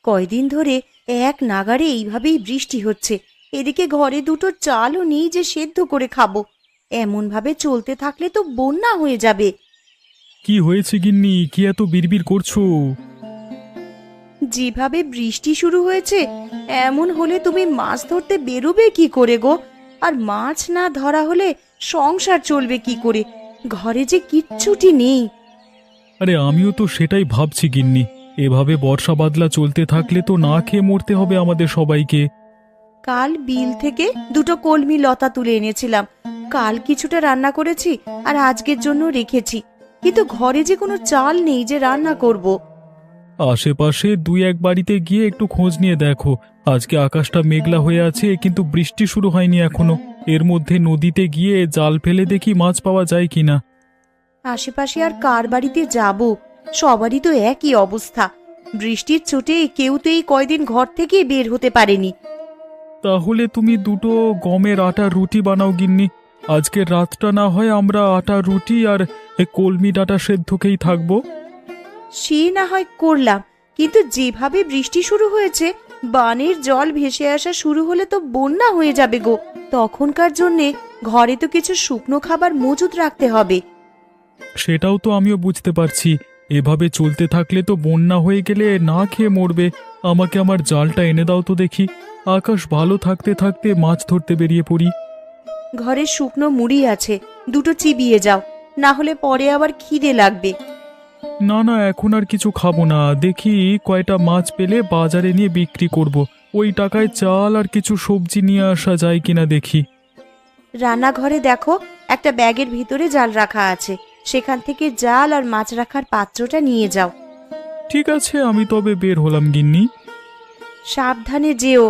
কয়দিন ধরে এক নাগাড়ে এইভাবেই বৃষ্টি হচ্ছে। এদিকে ঘরে দুটো চালও নেই যে সেদ্ধ করে খাবো। এমন ভাবে চলতে থাকলে তো বন্যা হয়ে যাবে। কি হয়েছে গিন্নি, কি এত বিড়বিড় করছো? যেভাবে বৃষ্টি শুরু হয়েছে, এমন হলে তুমি মাছ ধরতে বেরোবে কি করে গো? আর মাছ না ধরা হলে সংসার চলবে কি করে? ঘরে যে কিচ্ছুটি নেই। আরে আমিও তো সেটাই ভাবছি গিন্নি, এভাবে বর্ষা বাদলা চলতে থাকলে তো না খেয়ে মরতে হবে আমাদের সবাইকে। কাল বিল থেকে দুটো কলমি লতা তুলে এনেছিলাম। কাল কিছুটা রান্না করেছি আর আজকের জন্য রেখেছি, কিন্তু ঘরে যে কোনো চাল নেই যে রান্না করব। আশেপাশে দুই এক বাড়িতে গিয়ে একটু খোঁজ নিয়ে দেখো। আজকে আকাশটা মেঘলা হয়ে আছে, কিন্তু বৃষ্টি শুরু হয়নি এখনো। এর মধ্যে নদীতে গিয়ে জাল ফেলে দেখি মাছ পাওয়া যায় কিনা। আশেপাশে আর কার বাড়িতে যাব? সবারই তো একই অবস্থা। বৃষ্টির চোটে কেউ তো এই কয়দিন ঘর থেকে বের হতে পারেনি। তাহলে তুমি দুটো গমের আটার রুটি বানাও গিন্নি। আজকের রাতটা না হয় আমরা আটার রুটি আর কলমি ডাঁটা সেদ্ধকেই থাকবো। সে না হয় করলাম, কিন্তু যেভাবে বৃষ্টি শুরু হয়েছে, বানের জল ভেসে আসা শুরু হলে তো বন্যা হয়ে যাবে গো। তখনকার জন্যে ঘরে তো কিছু শুকনো খাবার মজুত রাখতে হবে। সেটাও তো আমিও বুঝতে পারছি। এভাবে চলতে থাকলে তো বন্যা হয়ে গেলে না খেয়ে মরবে। আমাকে আমার জালটা এনে দাও তো দেখি। আকাশ ভালো থাকতে থাকতে মাছ ধরতে বেরিয়ে পড়ি। ঘরে শুকনো মুড়ি আছে, দুটো চিবিয়ে যাও, না হলে পরে আবার খিদে লাগবে। না না, এখন আর কিছু খাবো না। দেখি কয়টা মাছ পেলে বাজারে নিয়ে বিক্রি করব। ওই টাকায় চাল আর কিছু সবজি নিয়ে আসা যায় কিনা দেখি। রান্নাঘরে দেখো, একটা ব্যাগের ভিতরে জাল রাখা আছে, সেখান থেকে জাল আর মাছ রাখার পাত্রটা নিয়ে যাও। ঠিক আছে, আমি তবে বের হলাম গিন্নি। সাবধানে যেও।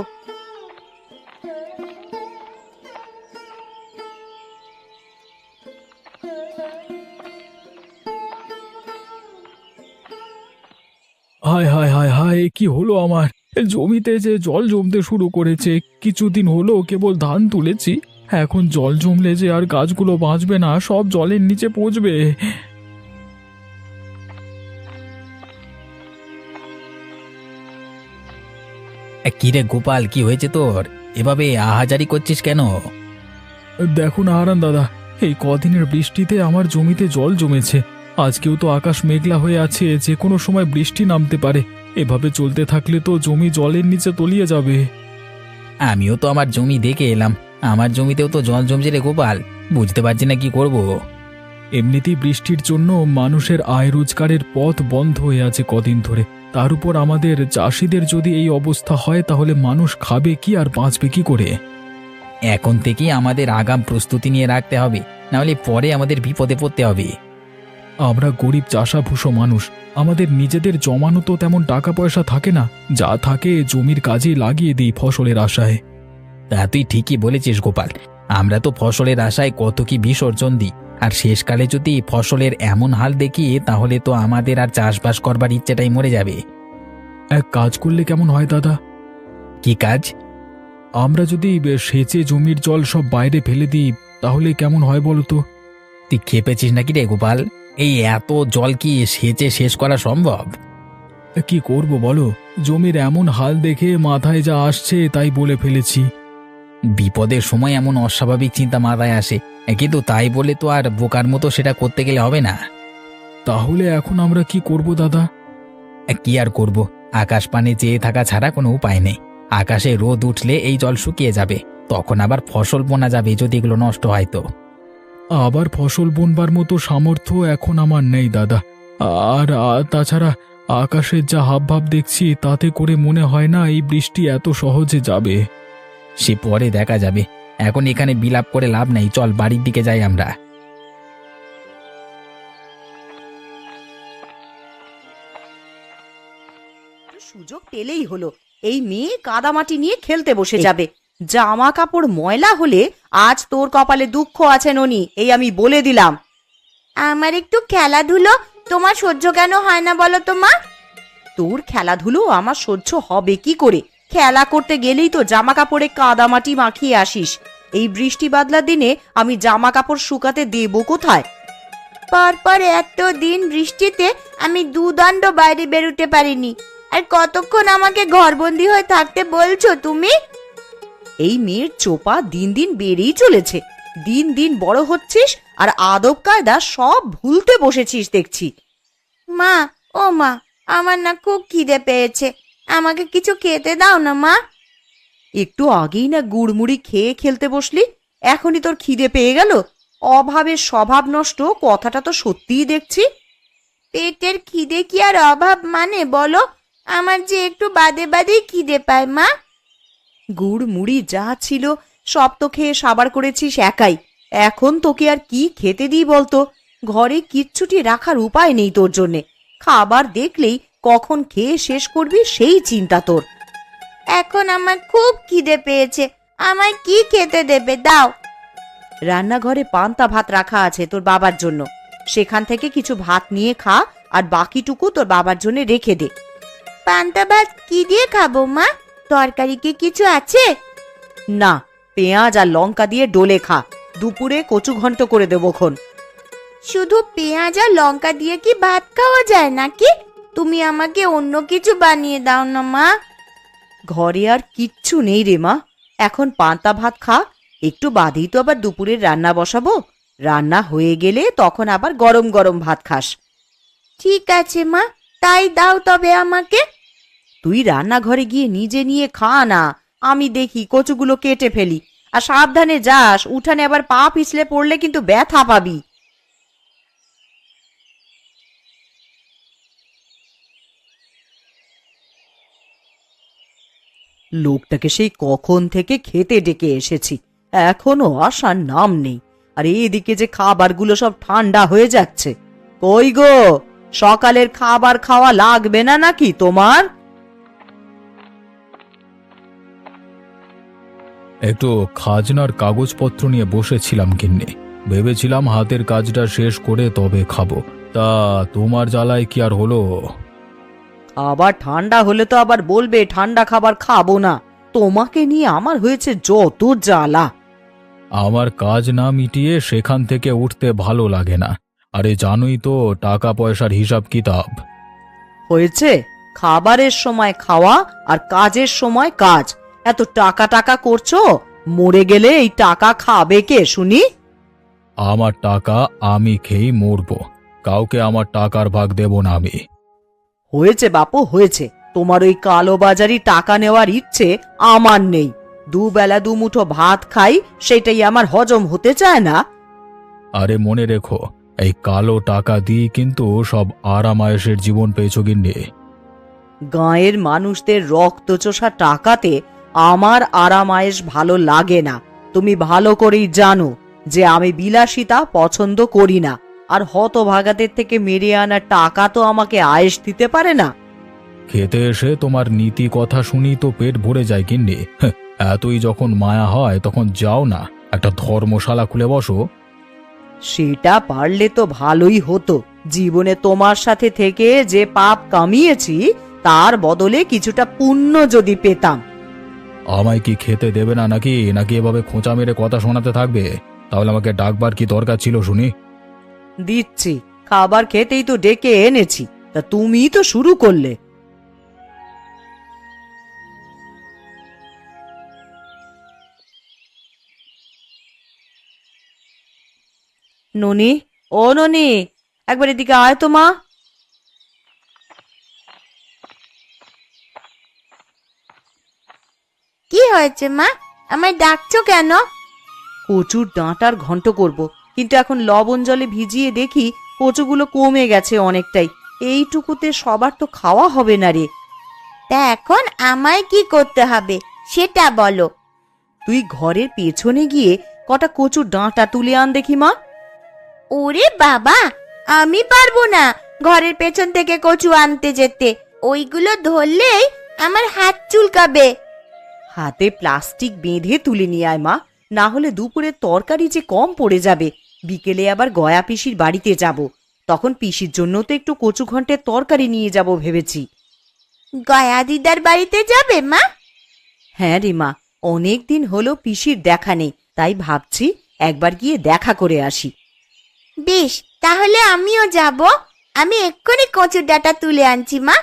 হায় হায় হায় হায়, কি হলো আমার? জমিতে যে জল জমতে শুরু করেছে। কিছুদিন হলো কেবল ধান তুলেছি, এখন জল জমলে যে আর গাছগুলো বাঁচবে না, সব জলের নিচে পচবে। কিরে গোপাল, কি হয়েছে তোর? এভাবে আহাজারি করছিস কেন? দেখো না হারান দাদা, এই কদিনের বৃষ্টিতে আমার জমিতে জল জমেছে। আজকেও তো আকাশ মেঘলা হয়ে আছে, যে কোনো সময় বৃষ্টি নামতে পারে। এভাবে চলতে থাকলে তো জমি জলের নিচে তলিয়ে যাবে। আমিও তো আমার জমি দেখে এলাম, আমার জমিতেও তো জল জমছে রে গোপাল। বুঝতে পারছি না কি করব। এমনিতেই বৃষ্টির জন্য মানুষের আয় রোজগারের পথ বন্ধ হয়ে আছে কদিন ধরে। তার উপর আমাদের চাষিদের যদি এই অবস্থা হয়, তাহলে মানুষ খাবে কি আর বাঁচবে কি করে? এখন থেকেই আমাদের আগাম প্রস্তুতি নিয়ে রাখতে হবে, নাহলে পরে আমাদের বিপদে পড়তে হবে। আমরা গরিব চাষাভুষো মানুষ, আমাদের নিজেদের জমানো তো তেমন টাকা পয়সা থাকে না। যা থাকে জমির কাজে লাগিয়ে দিই ফসলের আশায়। তা তুই ঠিকই বলেছিস গোপাল, আমরা তো ফসলের আশায় কত কি বিসর্জন দিই। আর শেষকালে যদি ফসলের এমন হাল দেখি, তাহলে তো আমাদের আর চাষবাস করবার ইচ্ছেটাই মরে যাবে। এক কাজ করলে কেমন হয় দাদা? কি কাজ? আমরা যদি সেচে জমির জল সব বাইরে ফেলে দিই, তাহলে কেমন হয় বলতো? তুই খেপেছিস নাকি রে গোপাল? এই এত জল কি সেচে শেষ করা সম্ভব? কি করব বলো, জমির এমন হাল দেখে মাথায় যা আসছে তাই বলে ফেলেছি। বিপদের সময় এমন অস্বাভাবিক চিন্তা মাথায় আসে, কিন্তু তাই বলে তো আর বোকার মতো সেটা করতে গেলে হবে না। তাহলে এখন আমরা কি করব দাদা? কি আর করব, আকাশ পানে চেয়ে থাকা ছাড়া কোনো উপায় নেই। আকাশে রোদ উঠলে এই জল শুকিয়ে যাবে, তখন আবার ফসল বোনা যাবে যদি এগুলো নষ্ট হয় তো। আবার ফসল বুনবার মতো সামর্থ্য এখন আমার নেই দাদা। আর তাছাড়া আকাশের যা হাবভাব দেখছি, তাতে করে মনে হয় না এই বৃষ্টি এত সহজে যাবে। সে পরে দেখা যাবে, এখন এখানে বিলাপ করে লাভ নেই। চল বাড়ির দিকে যাই আমরা। সুযোগ পেলেই হলো, এই মেয়ে কাদামাটি নিয়ে খেলতে বসে যাবে। জামা কাপড় ময়লা হলে আজ তোর কপালে দুঃখ আছে ননি, এই আমি বলে দিলাম। আমার একটু খেলাধুলো তোমার সহ্য কেন হয় না বলো তো মা? তোর খেলাধুলো আমার সহ্য হবে কি করে? খেলা করতে গেলেই তো জামা কাপড়ে কাদামাটি মাখিয়ে আসিস। এই বৃষ্টি বাদলার দিনে আমি জামা কাপড় শুকাতে দেবো কোথায়? পরপর এত দিন বৃষ্টিতে আমি দুদণ্ড বাইরে বেরোতে পারিনি, আর কতক্ষণ আমাকে ঘরবন্দি হয়ে থাকতে বলছো তুমি? এই মেয়ের চোপা দিন দিন বেড়েই চলেছে। দিন দিন বড় হচ্ছিস আর আদব কায়দা সব ভুলতে বসেছিস দেখছি। মা, ও মা, আমার না খুব খিদে পেয়েছে, আমাকে কিছু খেতে দাও না মা। একটু আগেই না গুড়মুড়ি খেয়ে খেলতে বসলি, এখনই তোর খিদে পেয়ে গেল? অভাবের স্বভাব নষ্ট, কথাটা তো সত্যিই দেখছি। পেটের খিদে কি আর অভাব মানে বলো? আমার যে একটু বাদে বাদেই খিদে পায় মা। গুড় মুড়ি যা ছিল সব তো খেয়ে সাবার করেছিস একাই, এখন তোকে আর কি খেতে দিই বলতো? ঘরে কিচ্ছুটি রাখার উপায় নেই তোর জন্যে। খাবার দেখলেই কখন খেয়ে শেষ করবি সেই চিন্তা তোর। এখন আমার খুব খিদে পেয়েছে, আমায় কি খেতে দেবে দাও। রান্নাঘরে পান্তা ভাত রাখা আছে তোর বাবার জন্য, সেখান থেকে কিছু ভাত নিয়ে খা, আর বাকিটুকু তোর বাবার জন্য রেখে দে। পান্তা ভাত কি দিয়ে খাবো মা? তরকারি কি কিছু আছে? না, পেঁয়াজ আর লঙ্কা দিয়ে ডোলে খা, দুপুরে কচু ঘন্ট করে দেবো খন। শুধু পেঁয়াজ আর লঙ্কা দিয়ে কি ভাত খাওয়া যায় নাকি? তুমি আমাকে অন্য কিছু বানিয়ে দাও না মা। ঘরে আর কিচ্ছু নেই রে মা, এখন পান্তা ভাত খা, একটু বাদেই তো আবার দুপুরের রান্না বসাবো। রান্না হয়ে গেলে তখন আবার গরম গরম ভাত খাস। ঠিক আছে মা, তাই দাও তবে আমাকে। তুই রান্নাঘরে গিয়ে নিজে নিয়ে খা না, আমি দেখি কচুগুলো কেটে ফেলি। আর সাবধানে যাস, উঠানে আবার পা পিছলে পড়লে কিন্তু ব্যথা পাবি। লোকটাকে সেই কখন থেকে খেতে ডেকে এসেছি, এখনো আসার নাম নেই। আর এদিকে যে খাবারগুলো সব ঠান্ডা হয়ে যাচ্ছে। কই গো, সকালের খাবার খাওয়া লাগবে না নাকি তোমার? একটু খাজনার কাগজপত্র নিয়ে বসেছিলাম গিন্নি, ভেবেছিলাম হাতের কাজটা শেষ করে তবে খাবো। তা তোমার জ্বালায় কি আর হলো? আবার ঠান্ডা হলে তো আবার বলবে ঠান্ডা খাবার খাবো না। তোমাকে নিয়ে আমার হয়েছে যত জ্বালা। আমার কাজ না মিটিয়ে সেখান থেকে উঠতে ভালো লাগে না। আরে জানোই তো টাকা পয়সার হিসাব কিতাব। হয়েছে, খাবারের সময় খাওয়া আর কাজের সময় কাজ। এত টাকা টাকা করছো, মরে গেলে এই টাকা খাবে কে শুনি? আমার টাকা আমি খেয়েই মরবো, কাউকে আমার টাকার ভাগ দেব না আমি। হয়েছে বাপু, হয়েছে। তোমার ওই কালোবাজারি টাকা নেওয়ার ইচ্ছে আমার নেই। দুবেলা দুমুঠো ভাত খাই, সেটাই আমার হজম হতে চায় না। আরে মনে রেখো, এই কালো টাকা দিয়ে কিন্তু সব আরাম আয়েশের জীবন পেয়েছো গিন্নি। গাঁয়ের মানুষদের রক্তচোষা টাকাতে আমার আরাম আয়েশ ভালো লাগে না। তুমি ভালো করেই জানো যে আমি বিলাসিতা পছন্দ করি না। আর হতভাগাদের থেকে মেরে আনা টাকা তো আমাকে আয়েশ দিতে পারে না। খেতে এসে তোমার নীতি কথা শুনি তো পেট ভরে যায় গিন্নি। এতই যখন মায়া হয় তখন যাও না, একটা ধর্মশালা খুলে বসো। সেটা পারলে তো ভালোই হতো। জীবনে তোমার সাথে থেকে যে পাপ কামিয়েছি তার বদলে কিছুটা পুণ্য যদি পেতাম। আমায় কি খেতে দেবে না নাকি নাকি এভাবে খোঁচা মেরে কথা শোনাতে থাকবে? তাহলে আমাকে ডাকবার কি দরকার ছিল শুনি? দিচ্ছি, খাবার খেতেই তো ডেকে এনেছি, তা তুমি তো শুরু করলে। ননি, ও ননি, একবার এদিকে আয় তো মা। কি হয়েছে মা, আমায় ডাকছো কেন? কচুর ডাঁটার ঘন্ট করব, কিন্তু এখন লবণ জলে ভিজিয়ে দেখি কচুগুলো কমে গেছে অনেকটাই। এইটুকুতে সবার তো খাওয়া হবে না রে। তা এখন আমায় কি করতে হবে সেটা বলো। তুই ঘরের পেছনে গিয়ে কটা কচুর ডাঁটা তুলে আন দেখি মা। ওরে বাবা, আমি পারবো না ঘরের পেছন থেকে কচু আনতে যেতে। ওইগুলো ধরলেই আমার হাত চুলকাবে। হাতে প্লাস্টিক বেঁধে তুলে নিয়ে আয় মা, না হলে দুপুরের তরকারি যে কম পড়ে যাবে। বিকেলে আবার গয়া পিসির বাড়িতে যাব, তখন পিসির জন্য তো একটু কচু ঘন্টের তরকারি নিয়ে যাব ভেবেছি। গয়া দিদার বাড়িতে যাবে মা? হ্যাঁ রে মা, অনেক দিন হলো পিসির দেখা নেই, তাই ভাবছি একবার গিয়ে দেখা করে আসি। বেশ, তাহলে আমিও যাব। আমি এক্ষুনি কচুর ডাঁটা তুলে আনছি মা।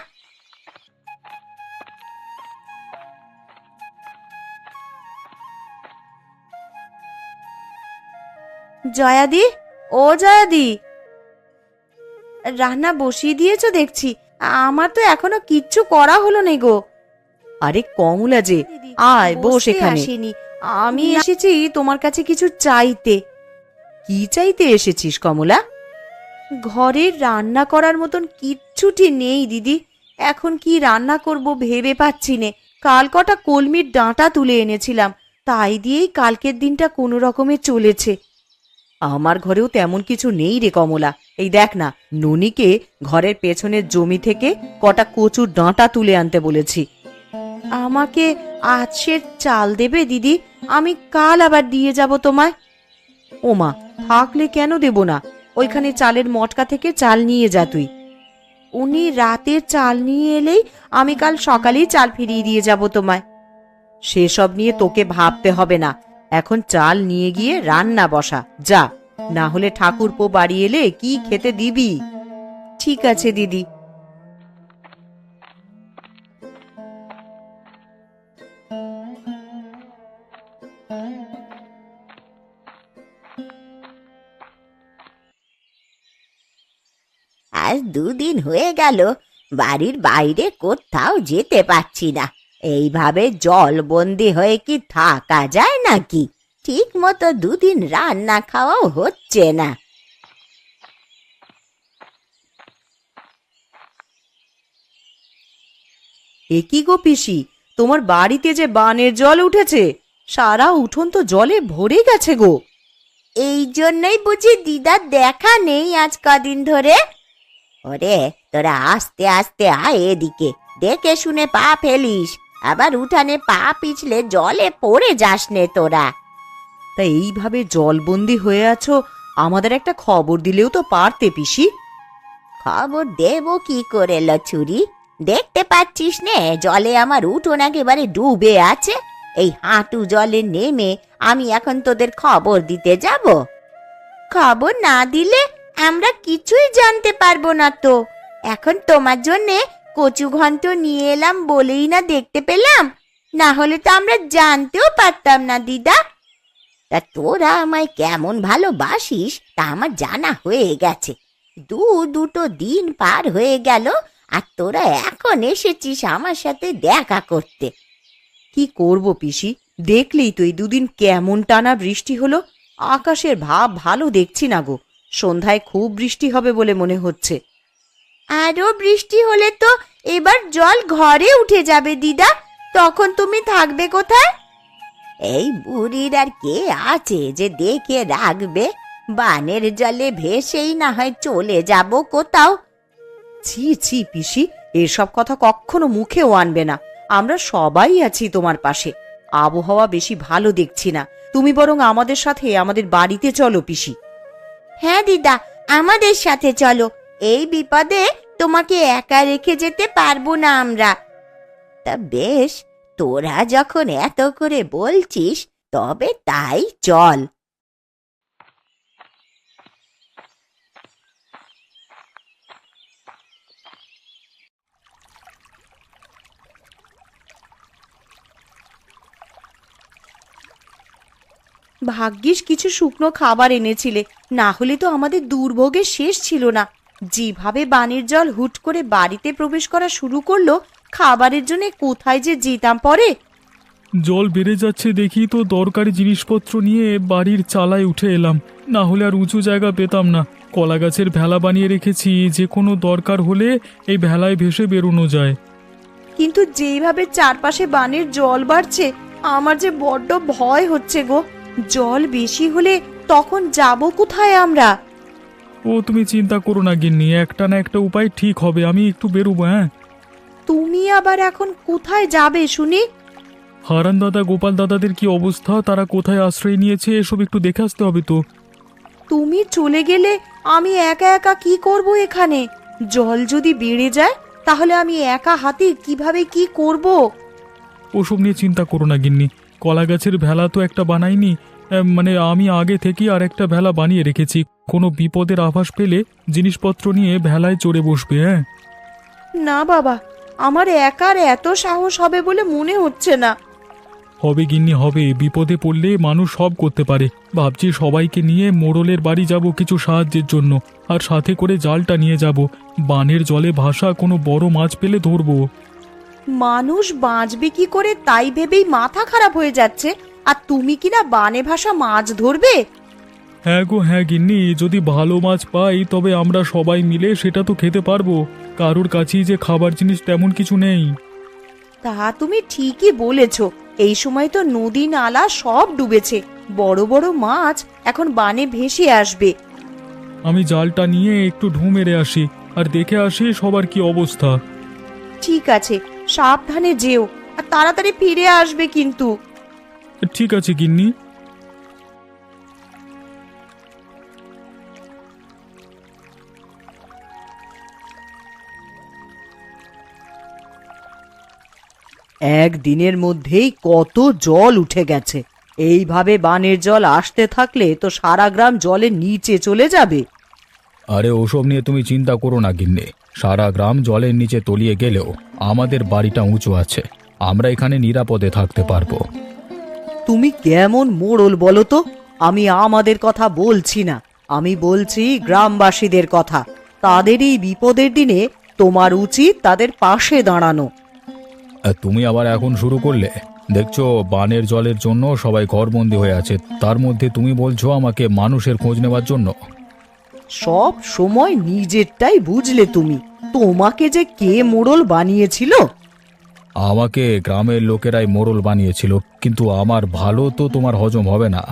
জয়াদি, ও জয়াদি, রান্না বসিয়ে দিয়েছো দেখছি। আমার তো এখনো কিচ্ছু করা হলো না গো। আরে কমলা যে, আয় বস এখানে। আমি এসেছি তোমার কাছে কিছু চাইতে। কি চাইতে এসেছিস কমলা? ঘরে রান্না করার মতন কিচ্ছুটি নেই দিদি। এখন কি রান্না করব ভেবে পাচ্ছি নে। কাল কটা কলমির ডাঁটা তুলে এনেছিলাম, তাই দিয়েই কালকের দিনটা কোনো রকমে চলেছে। আমার ঘরেও তেমন কিছু নেই রে কমলা। এই দেখ না, ননিকে ঘরের পেছনের জমি থেকে কটা কচুর ডাঁটা তুলে আনতে বলেছি। আমাকে আজকের চাল দেবে দিদি? আমি কাল আবার দিয়ে যাব তোমায়। ওমা, থাকলে কেন দেব না? ওইখানে চালের মটকা থেকে চাল নিয়ে যা তুই। উনি রাতে চাল নিয়ে এলেই আমি কাল সকালেই চাল ফিরিয়ে দিয়ে যাব তোমায়। সেসব নিয়ে তোকে ভাবতে হবে না। এখন চাল নিয়ে গিয়ে রান্না বসা যা, না হলে ঠাকুরপো বাড়ি এলে কি খেতে দিবি? ঠিক আছে দিদি। আজ 2 দিন হয়ে গেল বাড়ির বাইরে কোথাও যেতে পারছি না। এইভাবে জলবন্দি হয়ে কি থাকা যায় নাকি? ঠিক মতো 2 দিন রান্না খাওয়াও হচ্ছে না। এ কি গো পিসি, তোমার বাড়িতে যে বানের জল উঠেছে, সারা উঠোন তো জলে ভরে গেছে গো। এই জন্যই বুঝি দিদার দেখা নেই আজ কদিন ধরে। ওরে তোরা আস্তে আস্তে আয় এদিকে, দেখে শুনে পা ফেলিস, আবার উঠানে পা পিছলে জলে পড়ে যাস নে তোরা। তা এইভাবে জলবন্দি হয়ে আছো, আমাদের একটা খবর দিলেও তো পারতে পিসি। খবর দেব কি করে লছুরি? দেখতে পাচ্ছিস নে জলে আমার উঠোন একেবারে ডুবে আছে। এই হাঁটু জলে নেমে আমি এখন তোদের খবর দিতে যাব? খবর না দিলে আমরা কিছুই জানতে পারবো না তো। এখন তোমার জন্যে কচু ঘন্ট নিয়ে এলাম বলেই না দেখতে পেলাম, না হলে তো আমরা জানতেও পারতাম না দিদা। তা তোরা আমায় কেমন ভালোবাসিস তা আমার জানা হয়ে গেছে। 2 দিন পার হয়ে গেল আর তোরা এখন এসেছিস আমার সাথে দেখা করতে। কি করব পিসি, দেখলেই তো এই 2 দিন কেমন টানা বৃষ্টি হলো। আকাশের ভাব ভালো দেখছি না গো। সন্ধ্যায় খুব বৃষ্টি হবে বলে মনে হচ্ছে। আরো বৃষ্টি হলে তো এবার জল ঘরে উঠে যাবে দিদা, তখন তুমি থাকবে কোথায়? এই বুড়ির আর কে আছে যে দেখে রাখবে? বানের জলে ভেসেই না হয় চলে যাব কোথাও। ছি ছি পিসি, এসব কথা কখনো মুখেও আনবে না। আমরা সবাই আছি তোমার পাশে। আবহাওয়া বেশি ভালো দেখছি না, তুমি বরং আমাদের সাথে আমাদের বাড়িতে চলো পিসি। হ্যাঁ দিদা, আমাদের সাথে চলো। এই বিপদে তোমাকে একা রেখে যেতে পারবো না আমরা। তা বেশ, তোরা যখন এত করে বলছিস তবে তাই চল। ভাগ্যিস কিছু শুকনো খাবার এনেছিলে, না হলে তো আমাদের দুর্ভোগের শেষ ছিল না। যেভাবে বানের জল হুট করে বাড়িতে প্রবেশ করা শুরু করলো, খাবারের জন্য কোথায় যে যেতাম পরে। জল বেড়ে যাচ্ছে দেখি তো দরকারি জিনিসপত্র নিয়ে বাড়ির চালায় উঠে এলাম, না হলে আর উঁচু জায়গা পেতাম না। কলা গাছের ভেলা বানিয়ে রেখেছি, যে কোনো দরকার হলে এই ভেলায় ভেসে বেরোনো যায়। কিন্তু যেইভাবে চারপাশে বানের জল বাড়ছে, আমার যে বড্ড ভয় হচ্ছে গো। জল বেশি হলে তখন যাব কোথায় আমরা? ও তুমি চিন্তা করো না গিন্নি, একটা না একটা উপায় ঠিক হবে। আমি একটু বেরোবো। হ্যাঁ, তুমি আবার এখন কোথায় যাবে শুনি? হারান দাদা গোপাল দাদাদের কি অবস্থা, তারা কোথায় আশ্রয় নিয়েছে এসব একটু দেখে আসতে হবে তো। তুমি চলে গেলে আমি একা একা কি করব এখানে? জল যদি বেড়ে যায় তাহলে আমি একা হাতে কিভাবে কি করব? ওসব নিয়ে চিন্তা করো না গিন্নি, কলা গাছের ভেলা তো একটা বানাইনি, মানে আমি আগে থেকেই আর একটা ভেলা বানিয়ে রেখেছি। কোনো বিপদের আভাস পেলে জিনিসপত্র নিয়ে ভেলায় চড়ে বসবে। হ্যাঁ, না বাবা, আমার একার এত সাহস হবে বলে মনে হচ্ছে না। হবে গিন্নি হবে, বিপদে পড়লে মানুষ সব করতে পারে। ভাবছি সবাইকে নিয়ে মোড়লের বাড়ি যাব কিছু সাহায্যের জন্য, আর সাথে করে জালটা নিয়ে যাব। বানের জলে ভাসা কোনো বড় মাছ পেলে ধরবো। মানুষ বাঁচবে কি করে তাই ভেবেই মাথা খারাপ হয়ে যাচ্ছে, আর তুমি কিনা বানে ভাসা মাছ ধরবে? হ্যাঁ গো হ্যাঁ গিন্নি, যদি ভালো মাছ পাই তবে আমরা সবাই মিলে সেটা তো খেতে পারবো। কারোর কাছেই যে খাবার জিনিস তেমন কিছু নেই। তা তুমি ঠিকই বলেছ, এই সময় তো নদী নালা সব ডুবেছে, বড় বড় মাছ এখন বানে ভেসে আসবে। আমি জালটা নিয়ে একটু ঢু মেরে আসি, আর দেখে আসি সবার কি অবস্থা। ঠিক আছে, সাবধানে যেও, আর তাড়াতাড়ি ফিরে আসবে কিন্তু। ঠিক আছে গিন্নি। একদিনের মধ্যেই কত জল উঠে গেছে। এইভাবে বানের জল আসতে থাকলে তো সারা গ্রাম জলের নিচে চলে যাবে। আরে ওসব নিয়ে তুমি চিন্তা করো না গিন্নি, সারা গ্রাম জলের নিচে তলিয়ে গেলেও আমাদের বাড়িটা উঁচু আছে, আমরা এখানে নিরাপদে থাকতে পারবো। তুমি কেমন মোড়ল বলো তো? আমি আমাদের কথা বলছি না, আমি বলছি গ্রামবাসীদের কথা। তাদের এই বিপদের দিনে তোমার উচিত তাদের পাশে দাঁড়ানো। আর তুমি আবার এখন শুরু করলে? দেখছো বানের জলের জন্য সবাই ঘরবন্দি হয়ে আছে, তার মধ্যে তুমি বলছো আমাকে মানুষের খোঁজ নেওয়ার জন্য। সব সময় নিজেরটাই বুঝলে তুমি। তোমাকে যে কে মোড়ল বানিয়েছিল? আমাকে গ্রামের লোকেরাই মোড়ল বানিয়েছিল, কিন্তু আমার ভালো তো তোমার হজম হবে না।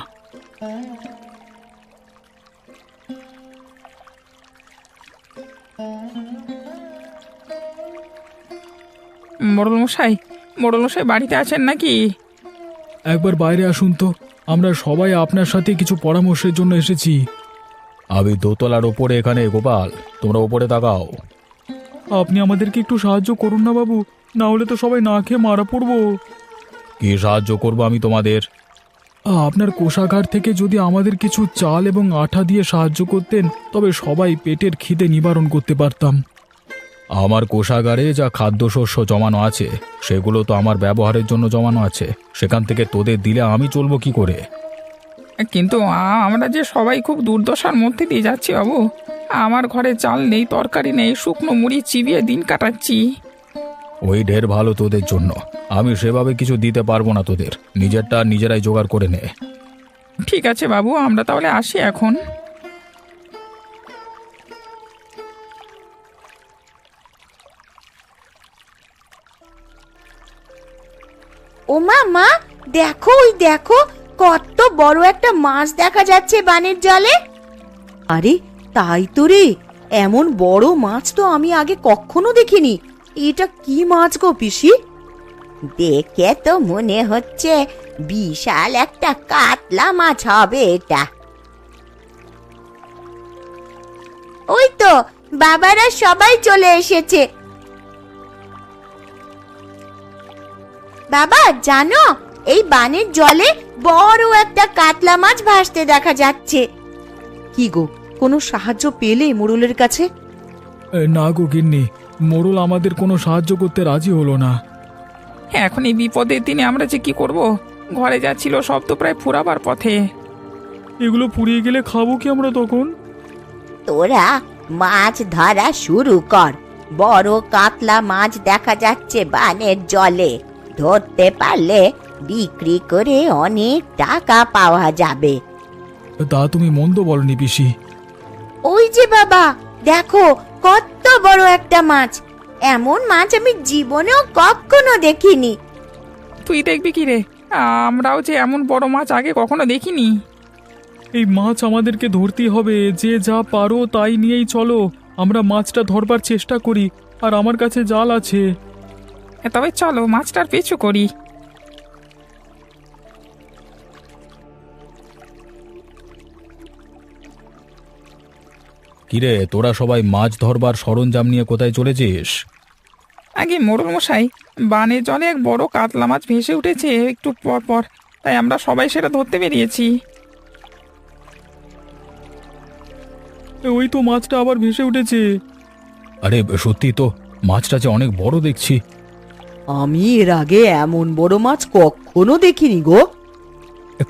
মোড়লমশাই বাড়িতে আছেন নাকি? একবার বাইরে আসুন তো, আমরা সবাই আপনার সাথে কিছু পরামর্শের জন্য এসেছি। আমি দোতলার ওপরে এখানে, গোপাল তোমরা ওপরে তাকাও। আপনি আমাদেরকে একটু সাহায্য করুন না বাবু, না হলে তো সবাই না খেয়ে মারা পড়বো। কি সাহায্য করবো আমি তোমাদের? আপনার কোষাগার থেকে যদি আমাদের কিছু চাল এবং আঠা দিয়ে সাহায্য করতেন, তবে সবাই পেটের খিদে নিবারণ করতে পারতাম। আমার কোষাগারে যা খাদ্যশস্য জমানো আছে সেগুলো তো আমার ব্যবহারের জন্য জমানো আছে, সেখান থেকে তোদের দিলে আমি চলবো কি করে? কিন্তু আমরা যে সবাই খুব দুর্দশার মধ্যে দিয়ে যাচ্ছি বাবু। আমার ঘরে চাল নেই, তরকারি নেই, শুকনো মুড়ি চিবিয়ে দিন কাটাচ্ছি। ওই ঢের ভালো তোদের জন্য, আমি সেভাবে কিছু দিতে পারবো না তোদের, নিজেরটা নিজেরাই জোগাড় করে নে। ঠিক আছে বাবু, আমরা তাহলে আসি এখন। ও মা, দেখো ওই দেখো, কত বড় একটা মাছ দেখা যাচ্ছে বানের জলে। আরে তাই তো রে, এমন বড় মাছ তো আমি আগে কখনো দেখিনি। এটা কি মাছ গো পিসি? দেখে তো মনে হচ্ছে বিশাল একটা কাতলা মাছ হবে এটা। ওই তো বাবারা সবাই চলে এসেছে। বাবা জানো, এই বানের জলে বড় একটা কাতলা মাছ ভাসতে দেখা যাচ্ছে। কি গো, কোনো সাহায্য পেলে মোড়লের কাছে? না গো গিন্নি, মোড়ল আমাদের কোনো সাহায্য করতে রাজি হলো না। এখন এই বিপদের দিনে আমরা যে কি করব? ঘরে যা ছিল সব তো প্রায় ফুরাবার পথে। এগুলো ফুরিয়ে গেলে খাবো কি আমরা তখন? তোরা মাছ ধরা শুরু কর। বড় কাতলা মাছ দেখা যাচ্ছে বানের জলে, ধরতে পারলে বিক্রি করে অনেক টাকা পাওয়া যাবে। তা তুমি মন্দ বলনি পিসি। ওই যে বাবা দেখো, কত বড় একটা মাছ। এমন মাছ আমি জীবনেও কখনো দেখিনি। তুই দেখবি কি রে? আমরাও যে এমন বড় মাছ আগে কখনো দেখিনি। এই মাছ আমাদেরকে ধরতেই হবে, যে যা পারো তাই নিয়েই চলো। আমরা মাছটা ধরবার চেষ্টা করি, আর আমার কাছে জাল আছে। তবে চলো মাছটার পিছু করি। কিরে, তোরা সবাই মাছ ধরবার সরঞ্জাম নিয়ে কোথায় চলেছিস? আগে মোড়লমশাই, বানের জলে এক বড় কাতলা মাছ ভেসে উঠেছে একটু পর পর, তাই আমরা সবাই সেটা ধরতে বেরিয়েছি। ওই তো মাছটা আবার ভেসে উঠেছে। আরে সত্যি তো, মাছটা যে অনেক বড় দেখছি। আমি এর আগে এমন বড় মাছ কখনো দেখিনি গো।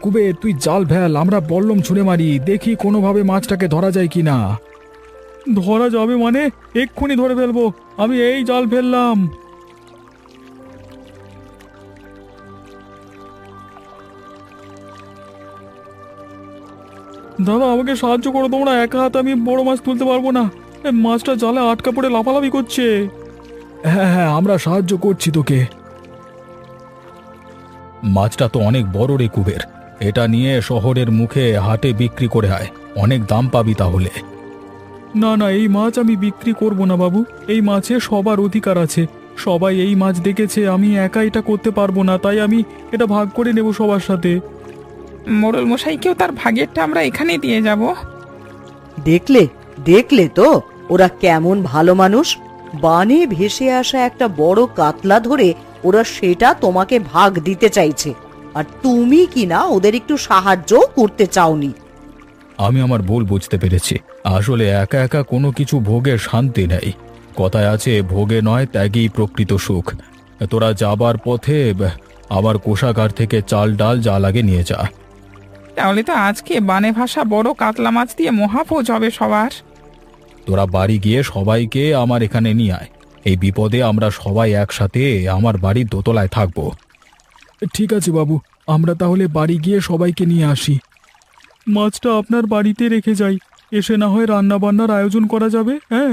কুবের তুই জাল ফেল, আমরা বল্লম ছুঁড়ে মারি, দেখি কোনোভাবে মাছটাকে ধরা যায় কিনা। ধরা যাবে মানে? এক্ষুনি ধরে ফেলবো, আমি এই জাল ফেললাম। দাদা আমাকে সাহায্য করো তোমরা, একা হাতে আমি বড় মাছ তুলতে পারবো না, মাছটা জালে আটকা পড়ে লাফালাফি করছে। হ্যাঁ হ্যাঁ, আমরা সাহায্য করছি তোকে। মাছটা তো অনেক বড় রে কুবের, এটা নিয়ে শহরের মুখে হাটে বিক্রি করে আয়, অনেক দাম পাবি তাহলে। না না, এই মাছ আমি বিক্রি করব না বাবু, এই মাছে সবার অধিকার আছে, সবাই এই মাছ দেখেছে, আমি একা এটা করতে পারবো না, তাই আমি এটা ভাগ করে নেব সবার সাথে। মোড়ল মশাইকেও তার ভাগেরটা আমরা এখানে দিয়ে যাব। দেখলে দেখলে তো ওরা কেমন ভালো মানুষ। বানে ভেসে আসা একটা বড় কাতলা ধরে ওরা সেটা তোমাকে ভাগ দিতে চাইছে, আর তুমি কিনা ওদের একটু সাহায্য করতে চাওনি। আমি আমার ভুল বুঝতে পেরেছি, আসলে একা একা কোনো কিছু ভোগের শান্তি নেই। কথায় আছে, ভোগে নয় ত্যাগেই প্রকৃত সুখ। তোরা যাবার পথে আবার কোষাগার থেকে চাল ডাল যা লাগে নিয়ে যা। তাহলে তো আজকে বানে ভাষা বড় কাতলা মাছ দিয়ে মহাভোজ হবে সবার। তোরা বাড়ি গিয়ে সবাইকে আমার এখানে নিয়ে আয়, এই বিপদে আমরা সবাই একসাথে আমার বাড়ির দোতলায় থাকবো। ঠিক আছে বাবু, আমরা তাহলে বাড়ি গিয়ে সবাইকে নিয়ে আসি। মাছটা আপনার বাড়িতে রেখে যাই, এসে না হয় রান্না বান্নার আয়োজন করা যাবে। হ্যাঁ।